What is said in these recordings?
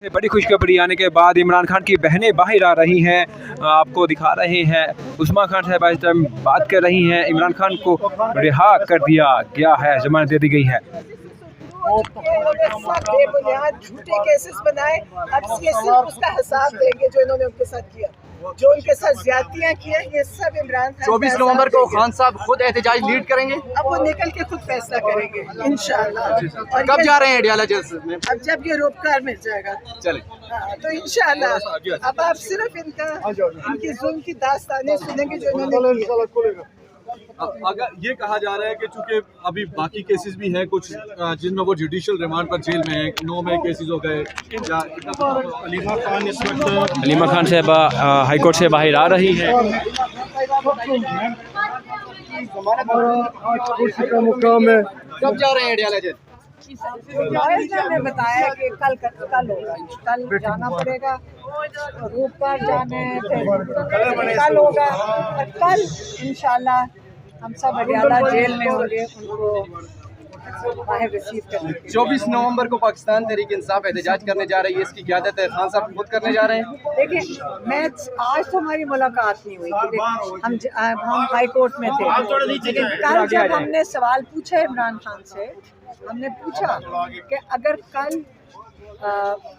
बड़ी खुशखबरी आने के बाद इमरान खान की बहनें बाहर आ रही हैं। आपको दिखा रहे हैं उस्मा खान साहब इस टाइम बात कर रही हैं। इमरान खान को रिहा कर दिया गया है, जमानत दे दी गई है। बेबुनियाद झूठे केसेस बनाए, अब ये सिर्फ उसका हिसाब देंगे जो इन्होंने उनके साथ किया, जो उनके साथ ज्यादतियां किया, ये सब इमरान खान। 24 नवंबर को खान साहब खुद एहतजाज लीड करेंगे। अब वो निकल के खुद फैसला करेंगे इंशाल्लाह। और कब जा रहे हैं अडियाला जेल में? अब जब ये रोपकार मिल जाएगा चले तो इंशाल्लाह। अब आप सिर्फ इनकी जुल्म की दास्तानें सुनेंगे जो इन्होंने। अगर ये कहा जा रहा है कि चूंकि अभी बाकी केसेस भी हैं कुछ जिनमें वो जुडिशियल रिमांड पर जेल में हैं, 9 में केसेस हो गए। हलीमा खान साहब हाई कोर्ट से बाहर आ रही हैं। कब जा रहे हैं अडियाला जेल? ने बताया कि कल होगा, कल जाना पड़ेगा, रूपकार जाना है, फिर कल होगा और कल इंशाल्लाह हम सब अडियाला जेल में होंगे, उनको बाहर रिसीव करेंगे। 24 नवंबर को पाकिस्तान तहरीक इंसाफ एहतजाज करने जा रही है, इसकी क़यादत है खान साहब खुद करने जा रहे हैं। देखिए, मैं आज तो हमारी मुलाकात नहीं हुई थी, हम हाई कोर्ट में थे, लेकिन कल जब हमने सवाल पूछा इमरान खान से, हमने पूछा कि अगर कल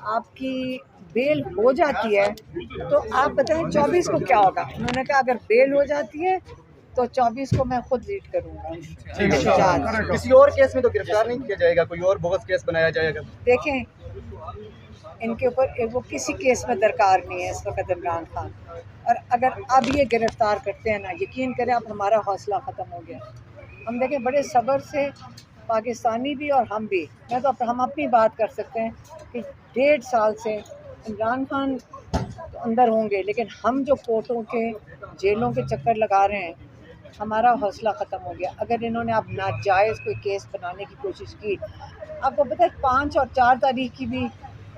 आपकी बेल हो जाती है तो आप बताएं 24 को क्या होगा। उन्होंने कहा अगर बेल हो जाती है तो 24 को मैं खुद लीड करूँगा। किसी और केस में तो गिरफ्तार नहीं किया जाएगा, कोई और बोगस केस बनाया जाएगा? देखें, इनके ऊपर वो किसी केस में दरकार नहीं है इस वक्त इमरान खान, और अगर अब ये गिरफ्तार करते हैं ना, यकीन करें अब हमारा हौसला ख़त्म हो गया। हम देखें बड़े सब्र से, पाकिस्तानी भी और हम भी, हम अपनी बात कर सकते हैं कि 1.5 साल से इमरान खान तो अंदर होंगे, लेकिन हम जो कोर्टों के जेलों के चक्कर लगा रहे हैं, हमारा हौसला ख़त्म हो गया। अगर इन्होंने अब नाजायज़ कोई केस बनाने की कोशिश की, आपको पता है 5 और 4 तारीख की भी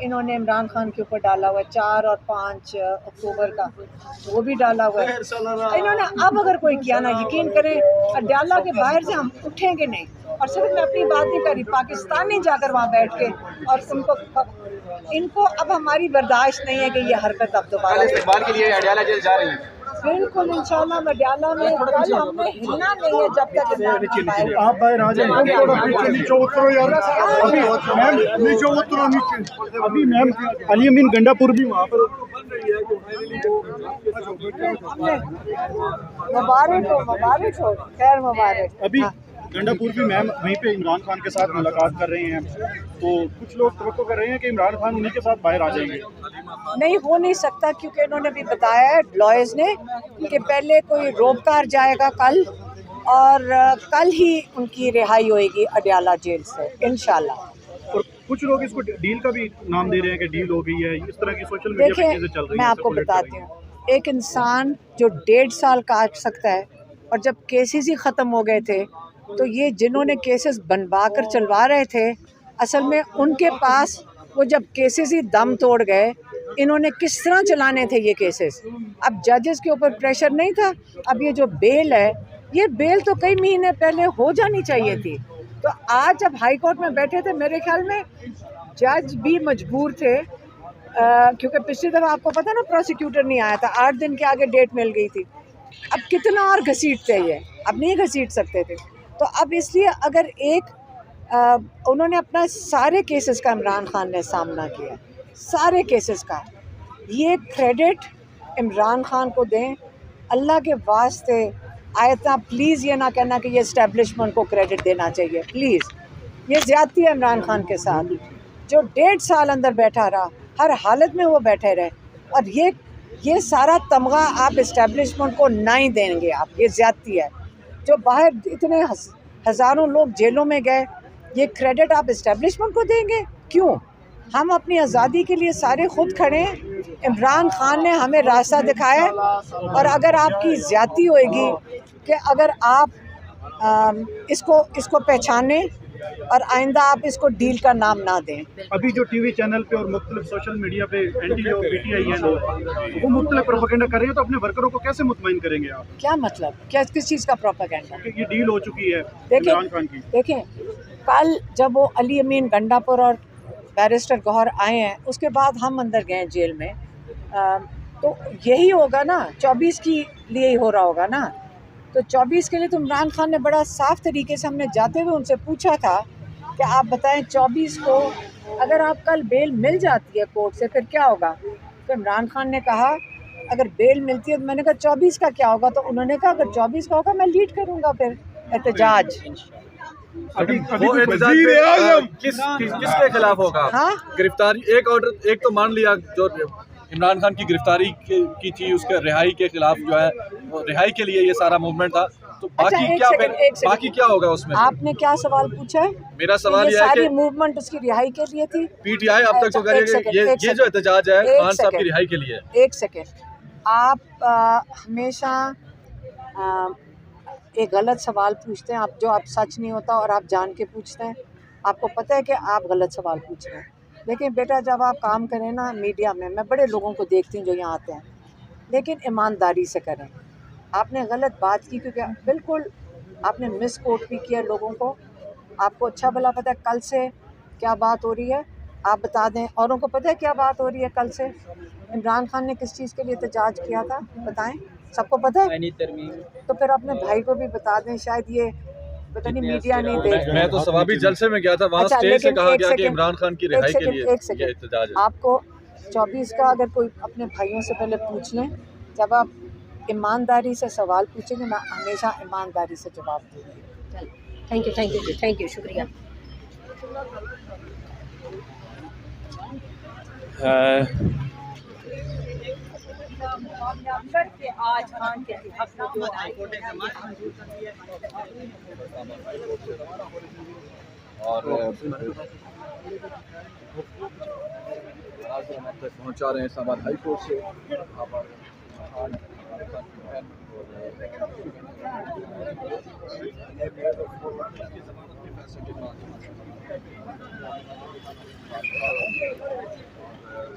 इन्होंने इमरान खान के ऊपर डाला हुआ है, 4 और 5 अक्टूबर का वो भी डाला हुआ है इन्होंने। अब अगर कोई किया ना, यकीन करें अडियाला के बाहर से हम उठेंगे नहीं। और सिर्फ मैं अपनी बात नहीं कर रही, पाकिस्तानी जाकर वहाँ बैठ के, और इनको अब हमारी बर्दाश्त नहीं है कि ये हरकत अब दोबारा। इस्तेमाल के लिए अडियाला जेल जा रही है। बिल्कुल इंशाल्लाह अडियाला में कल हमने हिलना नहीं है जब तक आप बाहर आ जाए। नीचे उतरो यार, अभी मैम नीचे उतरो, नीचे अभी मैम अली अमीन गंडापुर भी वहाँ पर। मुबारक हो, खैर मुबारक। अभी गंडापुर भी मैम वहीं पे इमरान खान के साथ मुलाकात कर रहे हैं, तो कुछ लोग तवक्को कर रहे हैं कि इमरान खान उन्हीं के साथ बाहर आ जाएंगे। नहीं, हो नहीं सकता, क्योंकि इन्होंने भी बताया है लॉयर्स ने कि पहले कोई रोपकार जाएगा कल, और कल ही उनकी रिहाई होएगी अडियाला जेल से इंशाल्लाह। और कुछ लोग इसको डील का भी नाम दे रहे हैं कि डील हो गई है, इस तरह की सोशल मीडिया पे चीजें चल रही हैं। मैं आपको बताती हूँ, एक इंसान जो 1.5 साल काट सकता है, और जब केसेस ही ख़त्म हो गए थे, तो ये जिन्होंने केसेस बनवा कर चलवा रहे थे, असल में उनके पास वो जब केसेस ही दम तोड़ गए, इन्होंने किस तरह चलाने थे ये केसेस। अब जजेस के ऊपर प्रेशर नहीं था। अब ये जो बेल है, ये बेल तो कई महीने पहले हो जानी चाहिए थी। तो आज जब हाई कोर्ट में बैठे थे, मेरे ख्याल में जज भी मजबूर थे, क्योंकि पिछली दफ़ा आपको पता ना प्रोसिक्यूटर नहीं आया था, 8 दिन के आगे डेट मिल गई थी। अब कितना और घसीटते ये, अब नहीं घसीट सकते थे। तो अब इसलिए अगर उन्होंने अपना सारे केसेस का इमरान खान ने सामना किया, सारे केसेस का, ये क्रेडिट इमरान खान को दें। अल्लाह के वास्ते आयता प्लीज़ ये ना कहना कि ये इस्टेब्लिशमेंट को क्रेडिट देना चाहिए, प्लीज़। ये ज़्यादती है इमरान खान के साथ, जो 1.5 साल अंदर बैठा रहा, हर हालत में वो बैठे रहे, और ये सारा तमगा आप इस्टेब्लिशमेंट को नहीं देंगे आप, ये ज़्यादती है। जो बाहर इतने हज़ारों लोग जेलों में गए, ये क्रेडिट आप इस्टेब्लिशमेंट को देंगे? क्यों? हम अपनी आज़ादी के लिए सारे खुद खड़े हैं। इमरान खान ने हमें रास्ता दिखाया है, और अगर आपकी ज़्यादती होएगी कि अगर आप इसको पहचाने और आइंदा आप इसको डील का नाम ना दें। अभी जो टीवी चैनल पे और मुख्तलिफ सोशल मीडिया पे एंटी और पीटीआई हैं लोग, वो मुख्तलिफ प्रोपेगेंडा कर रहे हैं, तो अपने वर्करों को कैसे मुतमईन करेंगे आप? क्या मतलब, किस चीज़ का प्रोपेगेंडा? ये डील हो चुकी है इमरान खान की। देखें, कल जब वो अली अमीन गंडापुर और बैरिस्टर गौहर आए हैं, उसके बाद हम अंदर गए जेल में। तो यही होगा ना, 24 के लिए ही हो रहा होगा ना। तो 24 के लिए तो इमरान खान ने बड़ा साफ़ तरीके से, हमने जाते हुए उनसे पूछा था कि आप बताएं 24 को अगर आप कल बेल मिल जाती है कोर्ट से फिर क्या होगा। तो इमरान खान ने कहा अगर बेल मिलती है, तो मैंने कहा 24 का क्या होगा। तो उन्होंने कहा अगर 24 का होगा मैं लीड करूँगा फिर एहतजाज। वो एहतजाज किसके खिलाफ होगा? हाँ, गिरफ्तारी, एक ऑर्डर, एक तो मान लिया जो इमरान खान की गिरफ्तारी की थी, उसके रिहाई के खिलाफ जो है, वो रिहाई के लिए ये सारा मूवमेंट था। तो बाकी एक क्या सेकंड, एक सेकंड। बाकी क्या होगा उसमें? आपने क्या सवाल पूछा है? मेरा सवाल यह है सारी कि मूवमेंट उसकी रिहाई के लिए थी। पीटीआई अब तक तो कह रही है कि ये जो एहतजाज है खान साहब की रिहाई के लिए। एक सेकेंड, आप हमेशा एक गलत सवाल पूछते हैं, आप जो आप सच नहीं होता और आप जान के पूछते हैं। आपको पता है कि आप गलत सवाल पूछ रहे हैं। लेकिन बेटा जब आप काम करें ना मीडिया में, मैं बड़े लोगों को देखती हूँ जो यहाँ आते हैं, लेकिन ईमानदारी से करें। आपने गलत बात की क्योंकि बिल्कुल आपने मिस कोट भी किया लोगों को। आपको अच्छा भला पता है कल से क्या बात हो रही है, आप बता दें। औरों को पता है क्या बात हो रही है कल से? इमरान खान ने किस चीज़ के लिए एहतजाज किया था, बताएं? सबको पता है? तो फिर अपने भाई को भी बता दें, शायद ये पता नहीं मीडिया नहीं देख। मैं तो सवाबी जलसे में गया था, वहाँ अच्छा, स्टेज से लेकिन कहा एक गया कि सेकंड, इमरान खान की रिहाई के लिए एक सेकंड, ये एहतजाज है। आपको 24 का अगर कोई अपने भाइयों से पहले पूछ लें, जब आप ईमानदारी से सवाल पूछेंगे मैं हमेशा ईमानदारी से जवाब दूँगी। थैंक यू, शुक्रिया। और पहुंचा रहे हैं इस्लामाबाद हाई कोर्ट से।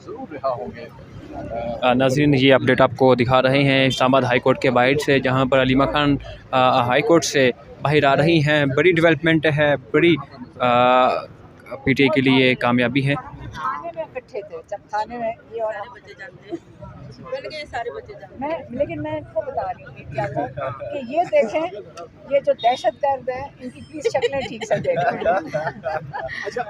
जरूर रिहा होंगे। नाज़रीन, ये अपडेट आपको दिखा रहे हैं इस्लामाबाद हाई कोर्ट के बाहर से, जहां पर अलीमा खान हाई कोर्ट से बाहर आ रही हैं। बड़ी डेवलपमेंट है, बड़ी पीटीआई के लिए कामयाबी है। थाने में इकट्ठे थे, जब थाने में ये और मैं, लेकिन मैं इनको बता रही हूँ मीडिया को कि ये देखें, ये जो दहशतगर्द हैं इनकी प्लीज शक्लें ठीक से देखें। अच्छा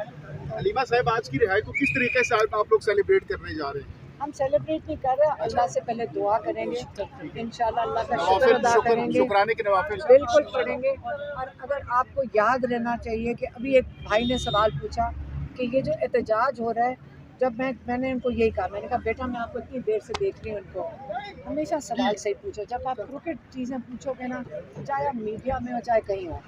हलीमा साहब, आज की रिहाई को किस तरीके से आप लोग सेलिब्रेट करने जा रहे हैं? हम सेलिब्रेट नहीं कर रहे, अल्लाह से पहले दुआ करेंगे, इंशाल्लाह अल्लाह का शुक्र अदा करेंगे, शुक्राने के नवाफिल बिल्कुल पढ़ेंगे। और अगर आपको याद रहना चाहिए कि अभी एक भाई ने सवाल पूछा कि ये जो एहतजाज हो रहा है, जब मैंने इनको यही कहा, मैंने कहा बेटा मैं आपको इतनी देर से देख रही हूँ, इनको हमेशा सवाल सही पूछो। जब आप क्रिकेट चीज़ें पूछोगे ना, चाहे आप मीडिया में हो चाहे कहीं हो,